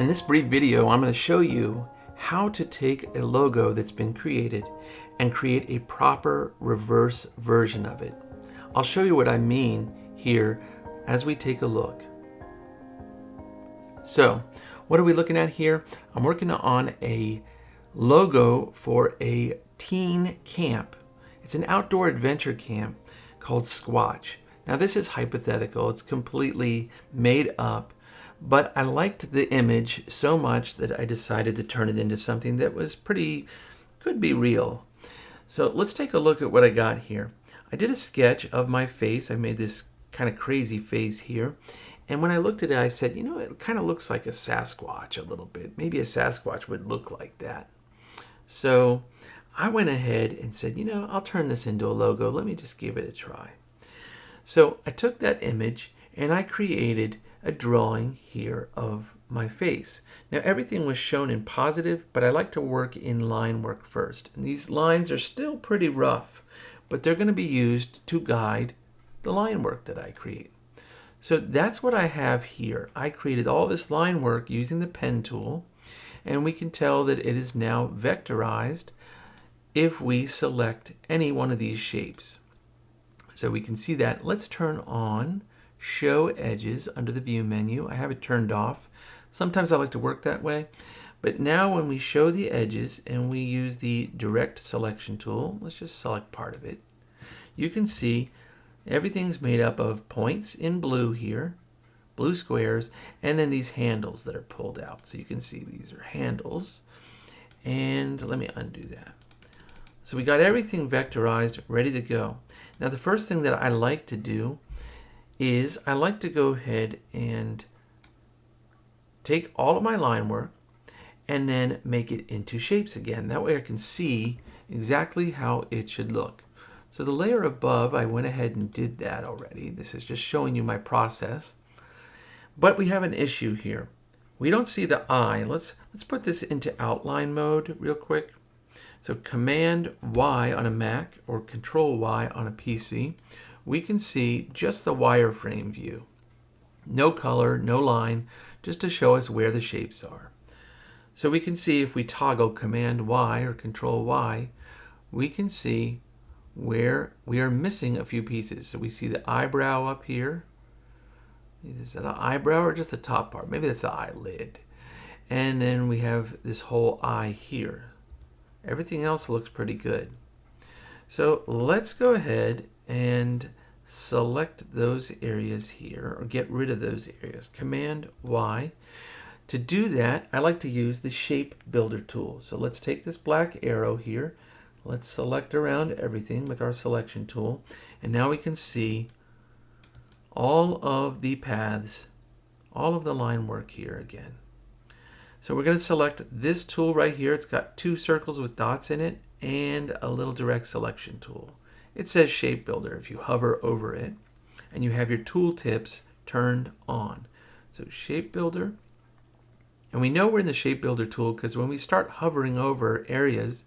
In this brief video, I'm going to show you how to take a logo that's been created and create a proper reverse version of it. I'll show you what I mean here as we take a look. So, what are we looking at here? I'm working on a logo for a teen camp. It's an outdoor adventure camp called Squatch. Now this is hypothetical, it's completely made up, but I liked the image so much that I decided to turn it into something that was could be real. So let's take a look at what I got here. I did a sketch of my face. I made this kind of crazy face here. And when I looked at it, I said, you know, it kind of looks like a Sasquatch a little bit. Maybe a Sasquatch would look like that. So I went ahead and said, you know, I'll turn this into a logo. Let me just give it a try. So I took that image and I created a drawing here of my face. Now everything was shown in positive, but I like to work in line work first. And these lines are still pretty rough, but they're going to be used to guide the line work that I create. So that's what I have here. I created all this line work using the pen tool, and we can tell that it is now vectorized if we select any one of these shapes. So we can see that. Let's turn on Show Edges under the View menu. I have it turned off. Sometimes I like to work that way. But now when we show the edges and we use the Direct Selection tool, let's just select part of it. You can see everything's made up of points in blue here, blue squares, and then these handles that are pulled out. So you can see these are handles. And let me undo that. So we got everything vectorized, ready to go. Now the first thing that I like to do is I like to go ahead and take all of my line work and then make it into shapes again. That way I can see exactly how it should look. So the layer above, I went ahead and did that already. This is just showing you my process. But we have an issue here. We don't see the eye. Let's put this into outline mode real quick. So Command Y on a Mac or Control Y on a PC, we can see just the wireframe view. No color, no line, just to show us where the shapes are. So we can see if we toggle Command Y or Control Y, we can see where we are missing a few pieces. So we see the eyebrow up here. Is that an eyebrow or just the top part? Maybe that's the eyelid. And then we have this whole eye here. Everything else looks pretty good. So let's go ahead and select those areas here, or get rid of those areas. Command Y. To do that, I like to use the Shape Builder tool. So let's take this black arrow here. Let's select around everything with our selection tool. And now we can see all of the paths, all of the line work here again. So we're going to select this tool right here. It's got two circles with dots in it and a little direct selection tool. It says Shape Builder if you hover over it, and you have your tool tips turned on. So Shape Builder, and we know we're in the Shape Builder tool because when we start hovering over areas,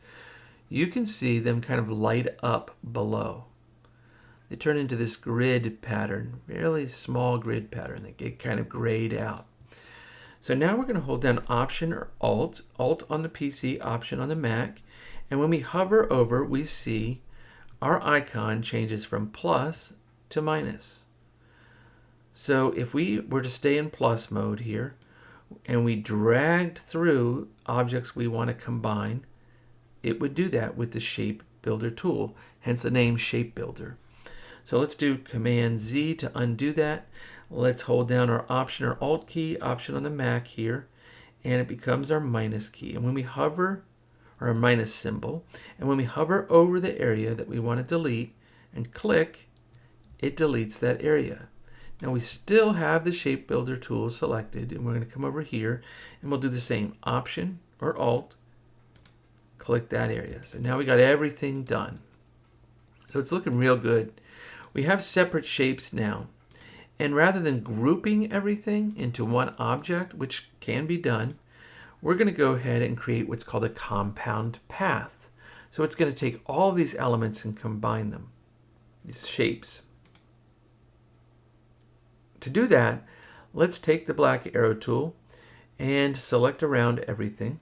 you can see them kind of light up below. They turn into this grid pattern, really small grid pattern that get kind of grayed out. So now we're going to hold down Option or Alt on the PC, Option on the Mac, and when we hover over, we see our icon changes from plus to minus. So if we were to stay in plus mode here, and we dragged through objects we want to combine, it would do that with the Shape Builder tool, hence the name Shape Builder. So let's do Command Z to undo that. Let's hold down our Option or Alt key, Option on the Mac here, and it becomes our minus key. And when we hover, or a minus symbol, and when we hover over the area that we want to delete and click, it deletes that area. Now we still have the Shape Builder tool selected, and we're going to come over here and we'll do the same, Option or Alt, click that area. So now we got everything done. So it's looking real good. We have separate shapes now. And rather than grouping everything into one object, which can be done, we're going to go ahead and create what's called a compound path. So it's going to take all these elements and combine them, these shapes. To do that, let's take the black arrow tool and select around everything.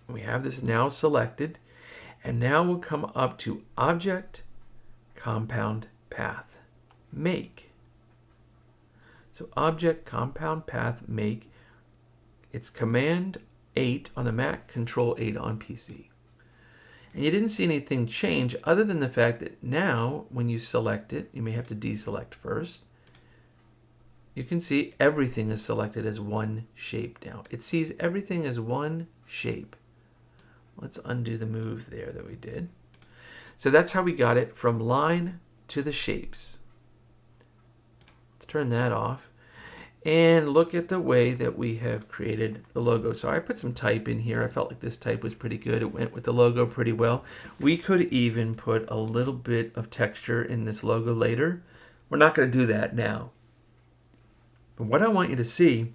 We have this now selected, and now we'll come up to Object, Compound Path, Make. So Object, Compound Path, Make. It's Command 8 on the Mac, Control 8 on PC. And you didn't see anything change other than the fact that now when you select it, you may have to deselect first. You can see everything is selected as one shape now. It sees everything as one shape. Let's undo the move there that we did. So that's how we got it from line to the shapes. Let's turn that off and look at the way that we have created the logo. So I put some type in here. I felt like this type was pretty good. It went with the logo pretty well. We could even put a little bit of texture in this logo later. We're not going to do that now. But what I want you to see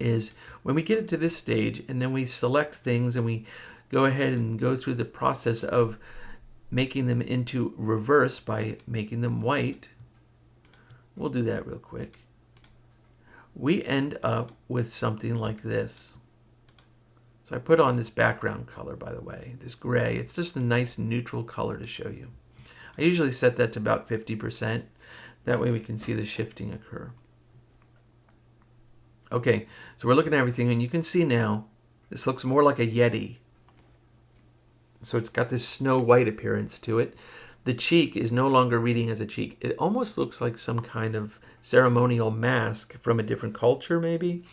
is when we get it to this stage and then we select things and we go ahead and go through the process of making them into reverse by making them white. We'll do that real quick. We end up with something like this. So I put on this background color, by the way, this gray. It's just a nice neutral color to show you. I usually set that to about 50%. That way we can see the shifting occur. Okay, so we're looking at everything, and you can see now this looks more like a Yeti. So it's got this Snow White appearance to it. The cheek is no longer reading as a cheek. It almost looks like some kind of ceremonial mask from a different culture, maybe.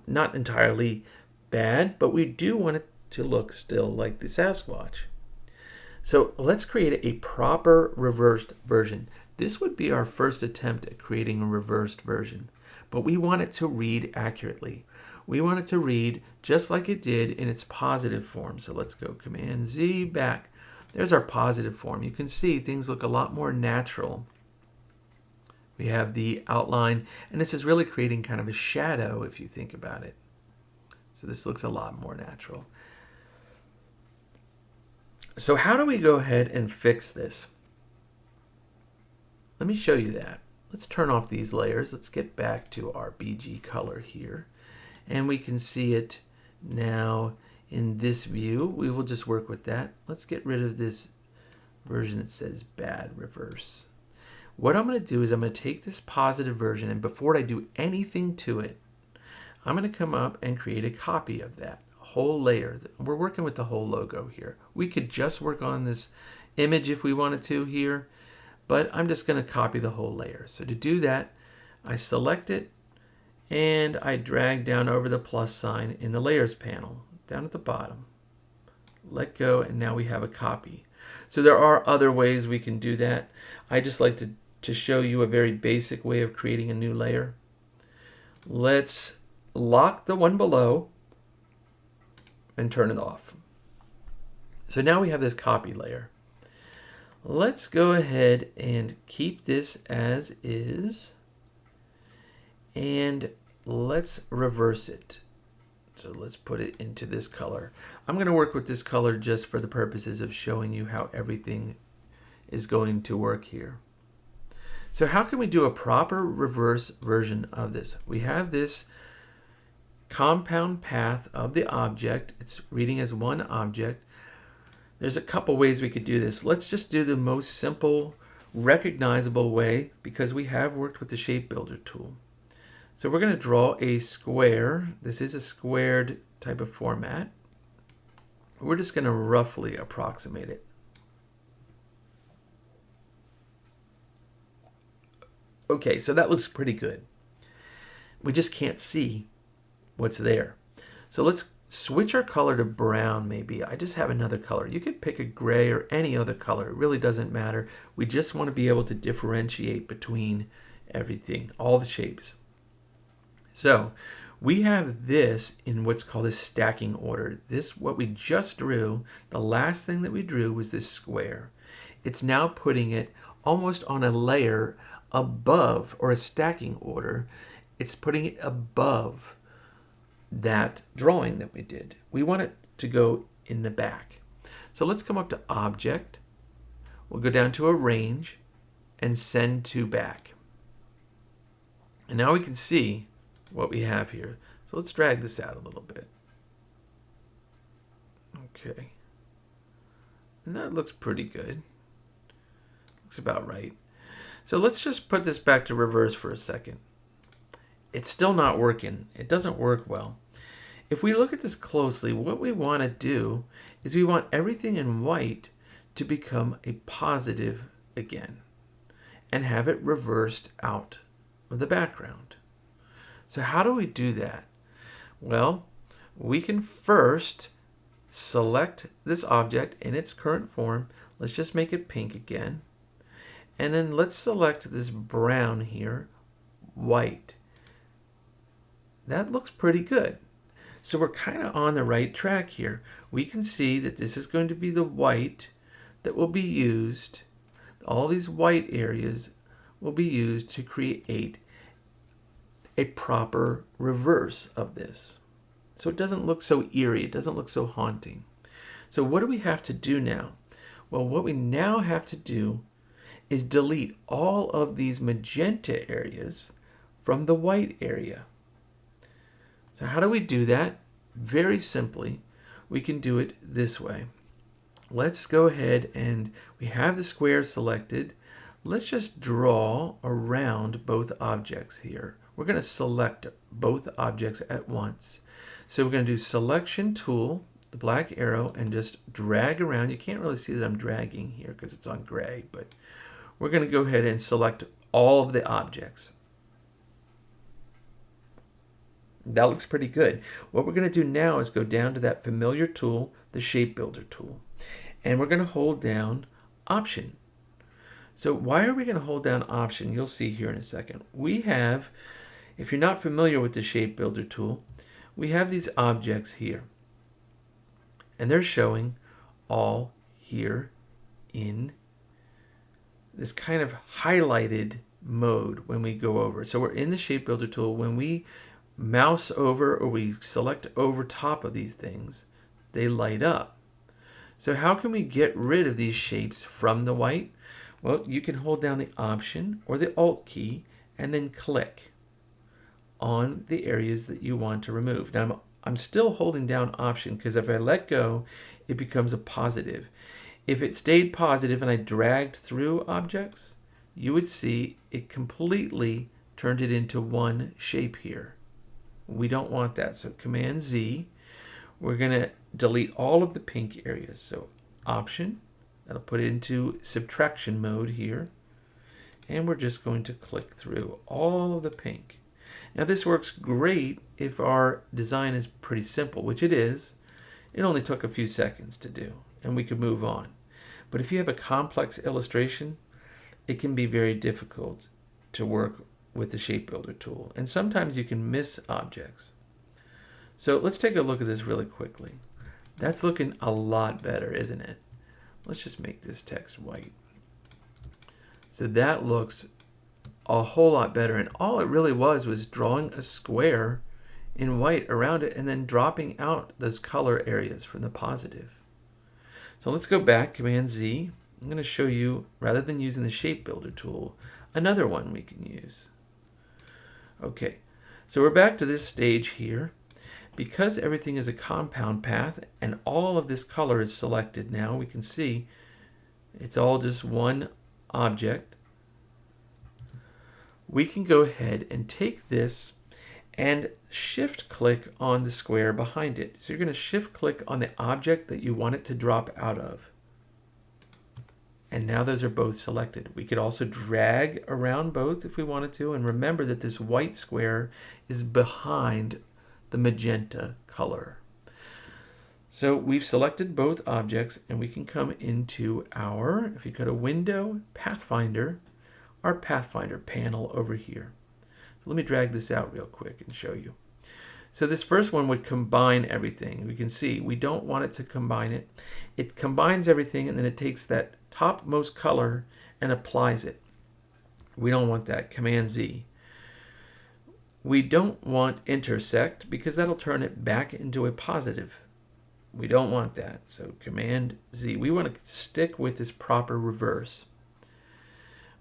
Not entirely bad, but we do want it to look still like the Sasquatch. So let's create a proper reversed version. This would be our first attempt at creating a reversed version, but we want it to read accurately. We want it to read just like it did in its positive form. So let's go Command Z back. There's our positive form. You can see things look a lot more natural. We have the outline, and this is really creating kind of a shadow if you think about it. So this looks a lot more natural. So how do we go ahead and fix this? Let me show you that. Let's turn off these layers. Let's get back to our BG color here. And we can see it now in this view. We will just work with that. Let's get rid of this version that says bad reverse. What I'm going to do is I'm going to take this positive version, and before I do anything to it, I'm going to come up and create a copy of that whole layer. We're working with the whole logo here. We could just work on this image if we wanted to here, but I'm just going to copy the whole layer. So to do that, I select it and I drag down over the plus sign in the layers panel down at the bottom. Let go, and now we have a copy. So there are other ways we can do that. I just like to show you a very basic way of creating a new layer. Let's lock the one below and turn it off. So now we have this copy layer. Let's go ahead and keep this as is, and let's reverse it. So let's put it into this color. I'm going to work with this color just for the purposes of showing you how everything is going to work here. So how can we do a proper reverse version of this? We have this compound path of the object. It's reading as one object. There's a couple ways we could do this. Let's just do the most simple, recognizable way, because we have worked with the Shape Builder tool. So we're going to draw a square. This is a squared type of format. We're just going to roughly approximate it. Okay, so that looks pretty good. We just can't see what's there. So let's switch our color to brown maybe. I just have another color. You could pick a gray or any other color. It really doesn't matter. We just want to be able to differentiate between everything, all the shapes. So we have this in what's called a stacking order. This, what we just drew, the last thing that we drew was this square. It's now putting it almost on a layer above, or a stacking order. It's putting it above that drawing that we did. We want it to go in the back. So let's come up to Object. We'll go down to Arrange and Send to Back. And now we can see what we have here. So let's drag this out a little bit. Okay. And that looks pretty good. Looks about right. So let's just put this back to reverse for a second. It's still not working. It doesn't work well. If we look at this closely, what we want to do is we want everything in white to become a positive again and have it reversed out of the background. So how do we do that? Well, we can first select this object in its current form. Let's just make it pink again. And then let's select this brown here, white. That looks pretty good. So we're kind of on the right track here. We can see that this is going to be the white that will be used. All these white areas will be used to create a proper reverse of this. So it doesn't look so eerie. It doesn't look so haunting. So what do we have to do now? Well, what we now have to do is delete all of these magenta areas from the white area. So how do we do that? Very simply, we can do it this way. Let's go ahead and we have the square selected. Let's just draw around both objects here. We're going to select both objects at once. So we're going to do Selection Tool, the black arrow, and just drag around. You can't really see that I'm dragging here because it's on gray, but we're going to go ahead and select all of the objects. That looks pretty good. What we're going to do now is go down to that familiar tool, the Shape Builder tool, and we're going to hold down Option. So why are we going to hold down Option? You'll see here in a second. We have, if you're not familiar with the Shape Builder tool, we have these objects here, and they're showing all here in this kind of highlighted mode when we go over. So we're in the Shape Builder tool. When we mouse over or we select over top of these things, they light up. So how can we get rid of these shapes from the white? Well, you can hold down the Option or the Alt key and then click on the areas that you want to remove. Now I'm still holding down Option because if I let go, it becomes a positive. If it stayed positive and I dragged through objects, you would see it completely turned it into one shape here. We don't want that. So Command Z, we're going to delete all of the pink areas. So Option, that'll put it into subtraction mode here. And we're just going to click through all of the pink. Now this works great if our design is pretty simple, which it is. It only took a few seconds to do, and we could move on. But if you have a complex illustration, it can be very difficult to work with the Shape Builder tool. And sometimes you can miss objects. So let's take a look at this really quickly. That's looking a lot better, isn't it? Let's just make this text white. So that looks a whole lot better. And all it really was drawing a square in white around it and then dropping out those color areas from the positive. So let's go back, Command Z. I'm going to show you, rather than using the Shape Builder tool, another one we can use. Okay, so we're back to this stage here. Because everything is a compound path and all of this color is selected now, we can see it's all just one object. We can go ahead and take this and shift click on the square behind it. So you're going to shift click on the object that you want it to drop out of. And now those are both selected. We could also drag around both if we wanted to. And remember that this white square is behind the magenta color. So we've selected both objects and we can come into our, if you go to Window, Pathfinder, our Pathfinder panel over here. So let me drag this out real quick and show you. So this first one would combine everything. We can see we don't want it to combine it. It combines everything and then it takes that topmost color and applies it. We don't want that. Command Z. We don't want intersect because that'll turn it back into a positive. We don't want that. So Command Z. We want to stick with this proper reverse.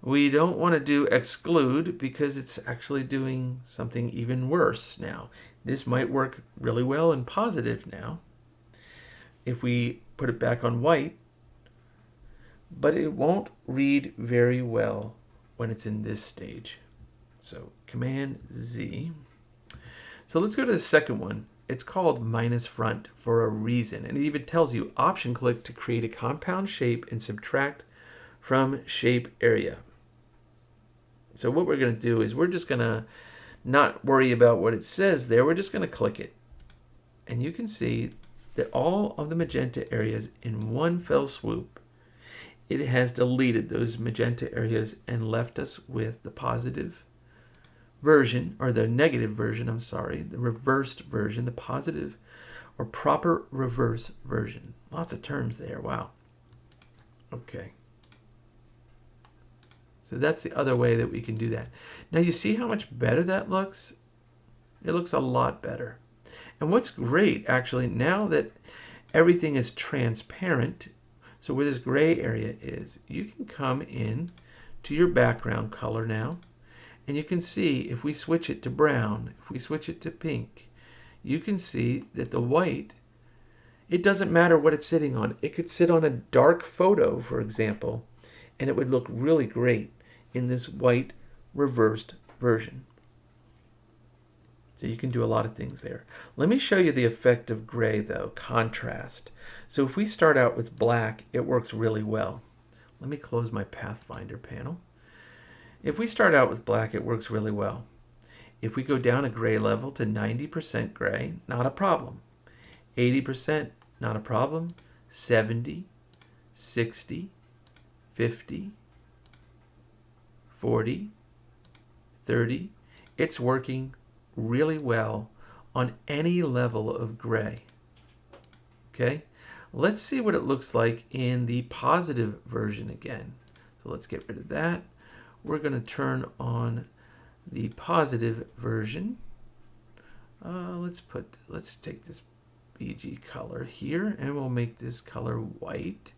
We don't want to do exclude because it's actually doing something even worse now. This might work really well in positive now if we put it back on white, but it won't read very well when it's in this stage. So Command Z. So let's go to the second one. It's called minus front for a reason, and it even tells you option click to create a compound shape and subtract from shape area. So what we're going to do is we're just going to not worry about what it says there. We're just going to click it. And you can see that all of the magenta areas in one fell swoop, it has deleted those magenta areas and left us with the positive version, or the negative version, I'm sorry, the reversed version, the positive or proper reverse version. Lots of terms there, wow. Okay. So that's the other way that we can do that. Now you see how much better that looks? It looks a lot better. And what's great, actually, now that everything is transparent, so where this gray area is, you can come in to your background color now, and you can see if we switch it to brown, if we switch it to pink, you can see that the white, it doesn't matter what it's sitting on. It could sit on a dark photo, for example, and it would look really great in this white reversed version. So you can do a lot of things there. Let me show you the effect of gray though, contrast. So if we start out with black, it works really well. Let me close my Pathfinder panel. If we start out with black, it works really well. If we go down a gray level to 90% gray, not a problem. 80%, not a problem. 70, 60, 50, 40, 30. It's working really well on any level of gray. Okay, let's see what it looks like in the positive version again. So let's get rid of that. We're going to turn on the positive version. Let's take this BG color here and we'll make this color white.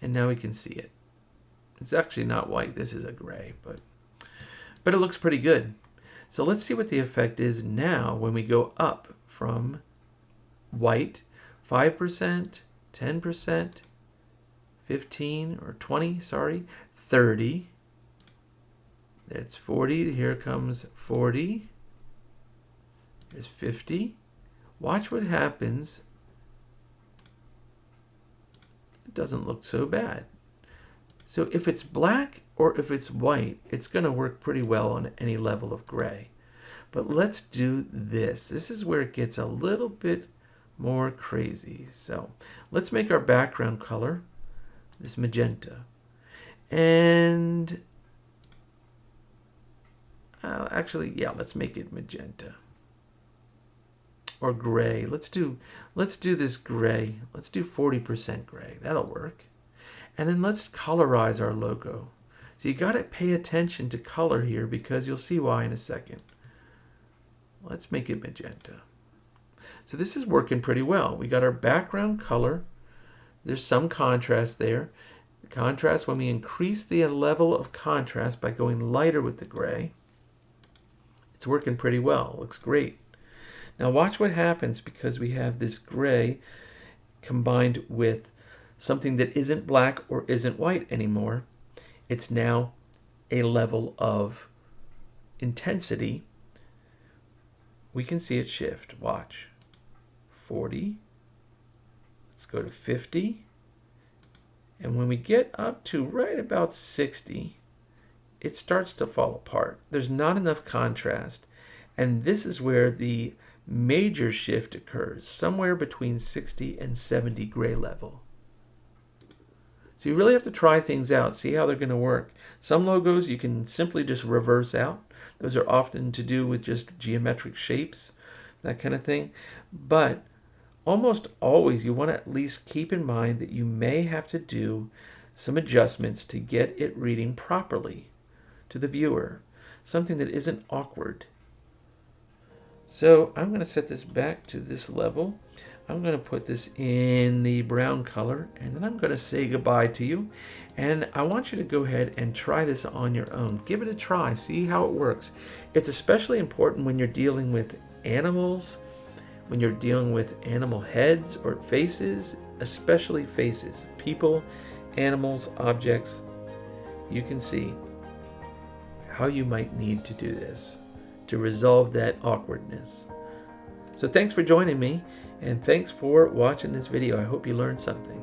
And now we can see it. It's actually not white, this is a gray, but it looks pretty good. So let's see what the effect is now when we go up from white, 5%, 10%, 15 or 20, sorry, 30. That's 40, here comes 40. There's 50. Watch what happens. It doesn't look so bad. So if it's black or if it's white, it's going to work pretty well on any level of gray. But let's do this. This is where it gets a little bit more crazy. So let's make our background color this magenta. And actually, yeah, let's make it magenta. Or gray. Let's do this gray. Let's do 40% gray. That'll work. And then let's colorize our logo. So you got to pay attention to color here because you'll see why in a second. Let's make it magenta. So this is working pretty well. We got our background color. There's some contrast there. The contrast, when we increase the level of contrast by going lighter with the gray, it's working pretty well. It looks great. Now watch what happens because we have this gray combined with something that isn't black or isn't white anymore. It's now a level of intensity. We can see it shift. Watch. 40. Let's go to 50. And when we get up to right about 60, it starts to fall apart. There's not enough contrast. And this is where the major shift occurs, somewhere between 60 and 70 gray level. So you really have to try things out, see how they're going to work. Some logos you can simply just reverse out. Those are often to do with just geometric shapes, that kind of thing. But almost always you want to at least keep in mind that you may have to do some adjustments to get it reading properly to the viewer. Something that isn't awkward. So I'm going to set this back to this level. I'm going to put this in the brown color, and then I'm going to say goodbye to you. And I want you to go ahead and try this on your own. Give it a try, see how it works. It's especially important when you're dealing with animals, when you're dealing with animal heads or faces, especially faces, people, animals, objects. You can see how you might need to do this to resolve that awkwardness. So thanks for joining me, and thanks for watching this video. I hope you learned something.